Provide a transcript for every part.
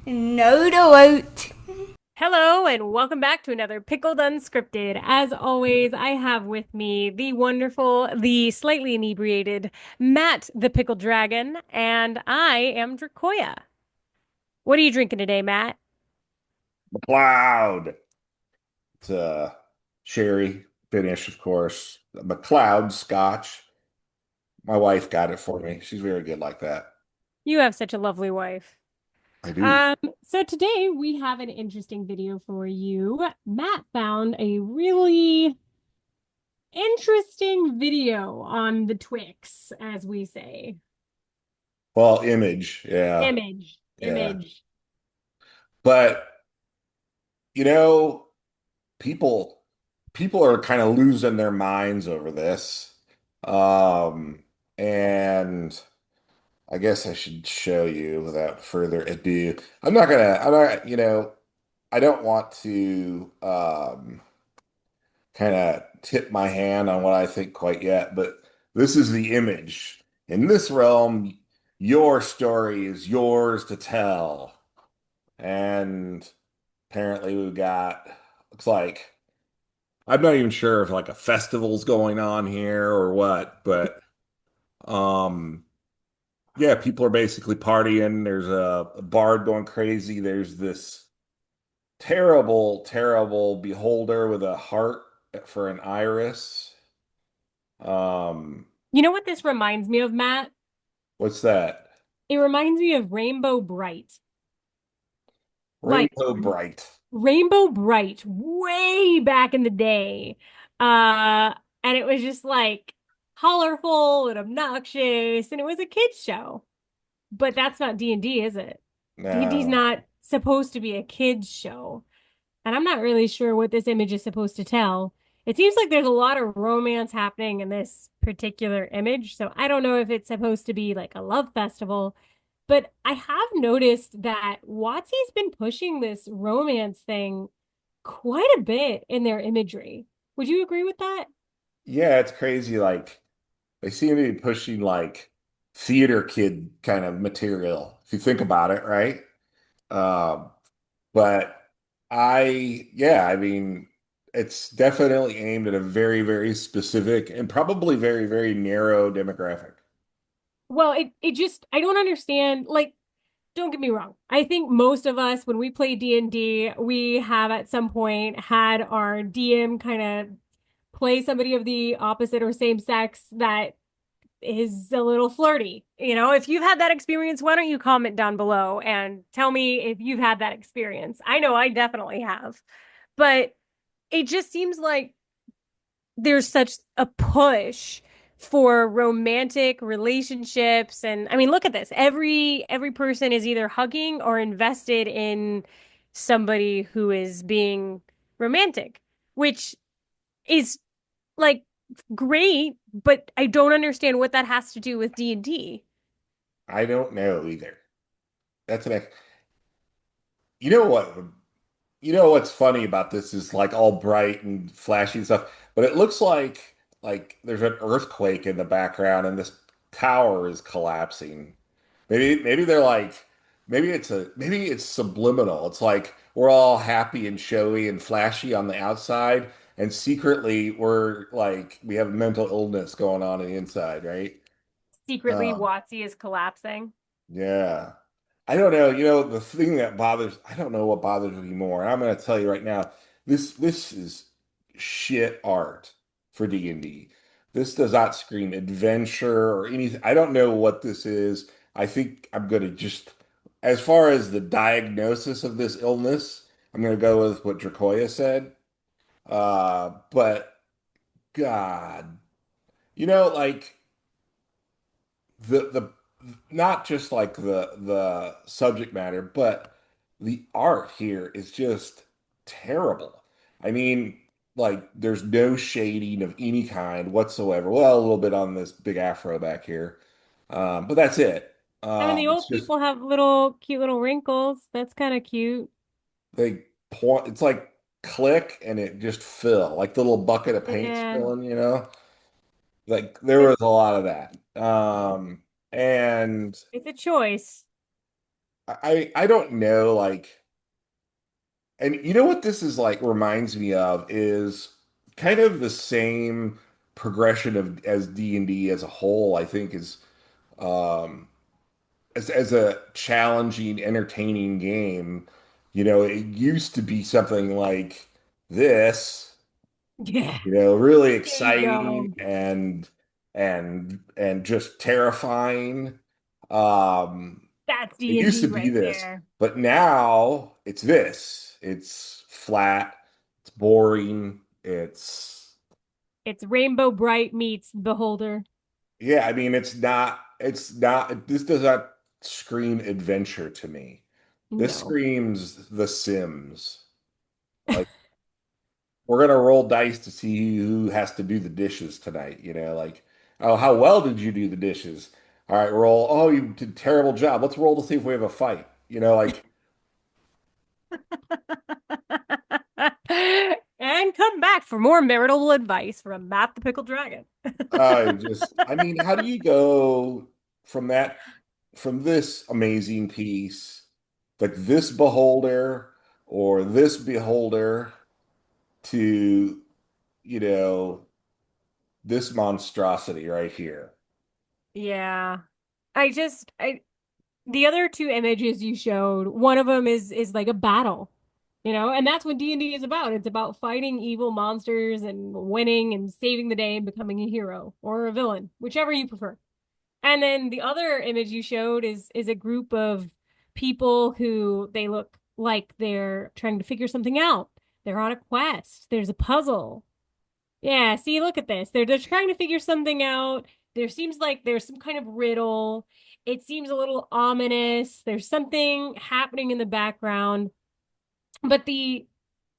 No to vote. Hello and welcome back to another Pickled Unscripted. As always, I have with me the wonderful, the slightly inebriated Matt the Pickled Dragon, and I am Dracoya. What are you drinking today, Matt? McLeod. It's sherry finish, of course. McLeod Scotch. My wife got it for me. She's very good like that. You have such a lovely wife. I do. Um, so today we have an interesting video for you. Matt found a really interesting video on the Twix, as we say. Well, image, yeah, Image, yeah. image. But you know, people people are kind of losing their minds over this. Um, and I guess I should show you without further ado. I'm not, I don't want to kind of tip my hand on what I think quite yet, but this is the image. In this realm, your story is yours to tell. And apparently we've got, looks like, I'm not even sure if like a festival's going on here or what, but um yeah, people are basically partying. There's a bard going crazy. There's this terrible, terrible beholder with a heart for an iris. Um, You know what this reminds me of, Matt? what's that? It reminds me of Rainbow Bright. Like Rainbow Bright. Rainbow Bright way back in the day. And it was just like colorful and obnoxious and it was a kids show. But that's not D&D, is it? D&D's No, not supposed to be a kids show. And I'm not really sure what this image is supposed to tell. It seems like there's a lot of romance happening in this particular image, so I don't know if it's supposed to be like a love festival, but I have noticed that WotC's been pushing this romance thing quite a bit in their imagery. Would you agree with that? yeah, it's crazy. Like they seem to be pushing like theater kid kind of material, if you think about it, right? Um, but yeah, I mean, it's definitely aimed at a very, very specific and probably very, very narrow demographic. Well, it just I don't understand. Like, don't get me wrong. I think most of us, when we play D&D, we have at some point had our DM kind of play somebody of the opposite or same sex that is a little flirty. If you've had that experience, why don't you comment down below and tell me if you've had that experience? I know I definitely have. But it just seems like there's such a push for romantic relationships, and I mean look at this, every person is either hugging or invested in somebody who is being romantic, which is like great, but I don't understand what that has to do with D&D. I don't know either. That's an, you know what? You know what's funny about this is like all bright and flashy and stuff, but it looks like there's an earthquake in the background and this tower is collapsing. Maybe they're like maybe it's subliminal. It's like we're all happy and showy and flashy on the outside, and secretly we're like we have mental illness going on the inside, right? Secretly Um, WotC is collapsing. yeah. I don't know. You know, the thing that bothers, I don't know what bothers me more. I'm going to tell you right now, this is shit art for D&D. This does not scream adventure or anything. I don't know what this is. I think I'm going to just, as far as the diagnosis of this illness, I'm going to go with what Dracoya said. But God, like the not just like the subject matter, but the art here is just terrible. I mean, like there's no shading of any kind whatsoever. Well, a little bit on this big afro back here, but that's it. I mean, the It's old just people have little cute little wrinkles. That's kind of cute. they point. It's like click and it just fill, like the little bucket of paint Yeah, spilling. Like there it's was a lot of that. And it's a choice. I don't know, like, and you know what this is like reminds me of is kind of the same progression of as D&D as a whole, I think is um as a challenging, entertaining game. It used to be something like this, Yeah. really There you exciting go. and just terrifying. Um, That's it used to D&D be right this, there. but now it's this. It's flat, it's boring, It's Rainbow Bright meets Beholder. yeah, I mean it's not this does not scream adventure to me. This No. screams The Sims. Like we're gonna roll dice to see who has to do the dishes tonight, like, oh, how well did you do the dishes? All right, roll. Oh, you did a terrible job. Let's roll to see if we have a fight. Like And come back for more marital advice from Matt the Pickled Dragon. I mean, how do you go from from this amazing piece, like this beholder or this beholder to, you know, this monstrosity right here? Yeah. I the other two images you showed, one of them is like a battle, and that's what D&D is about. It's about fighting evil monsters and winning and saving the day and becoming a hero or a villain, whichever you prefer. And then the other image you showed is a group of people who they look like they're trying to figure something out. They're on a quest. There's a puzzle. Yeah, see, look at this. They're trying to figure something out. There seems like there's some kind of riddle. It seems a little ominous. There's something happening in the background. But the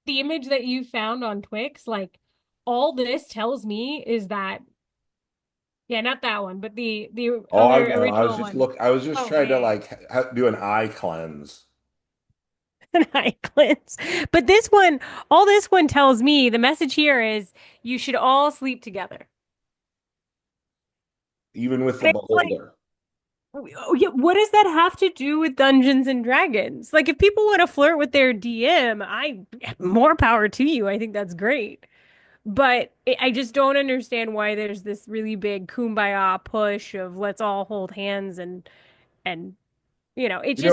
image that you found on Twix, like all this tells me is that, yeah, not that one, but the Oh, I other know. original one. I was just Oh trying to man, like do an eye cleanse. an eye cleanse. But this one, all this one tells me, the message here is you should all sleep together. Even with the And it's like, beholder. oh, yeah, what does that have to do with Dungeons and Dragons? Like, if people want to flirt with their DM, more power to you. I think that's great. But I just don't understand why there's this really big kumbaya push of let's all hold hands and it just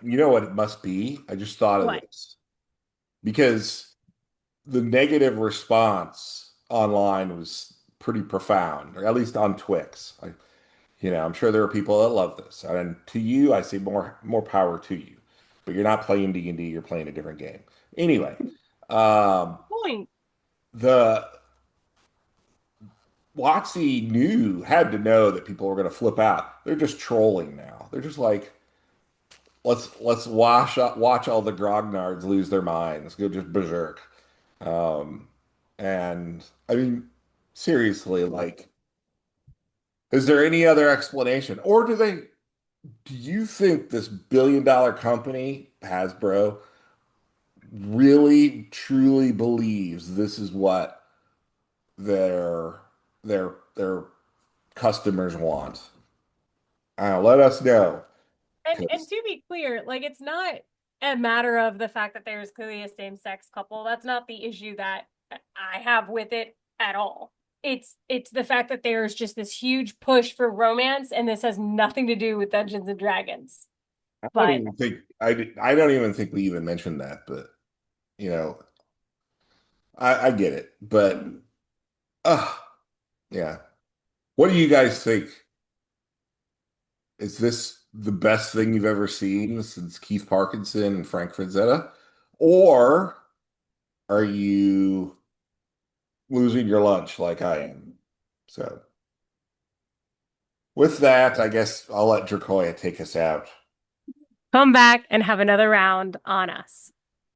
You know what it must be? I just thought of what? this. Because the negative response online was pretty profound, or at least on Twix. I'm sure there are people that love this. And to you, I say more power to you. But you're not playing D&D, you're playing a different game. Anyway, um, Point. the WotC had to know that people were going to flip out. They're just trolling now. They're just like, let's watch all the grognards lose their minds, go just berserk. Um, and I mean, seriously, like, is there any other explanation? Or do you think this billion-dollar company, Hasbro, really truly believes this is what their their customers want? Let us know. And 'Cause to be clear, like it's not a matter of the fact that there's clearly a same-sex couple. That's not the issue that I have with it at all. It's the fact that there's just this huge push for romance, and this has nothing to do with Dungeons and Dragons. But I don't even think we even mentioned that, but you know, I get it. But uh yeah. What do you guys think? Is this the best thing you've ever seen since Keith Parkinson and Frank Frazetta? Or are you losing your lunch like I am? So, with that, I guess I'll let Dracoya take us out. come back and have another round on us.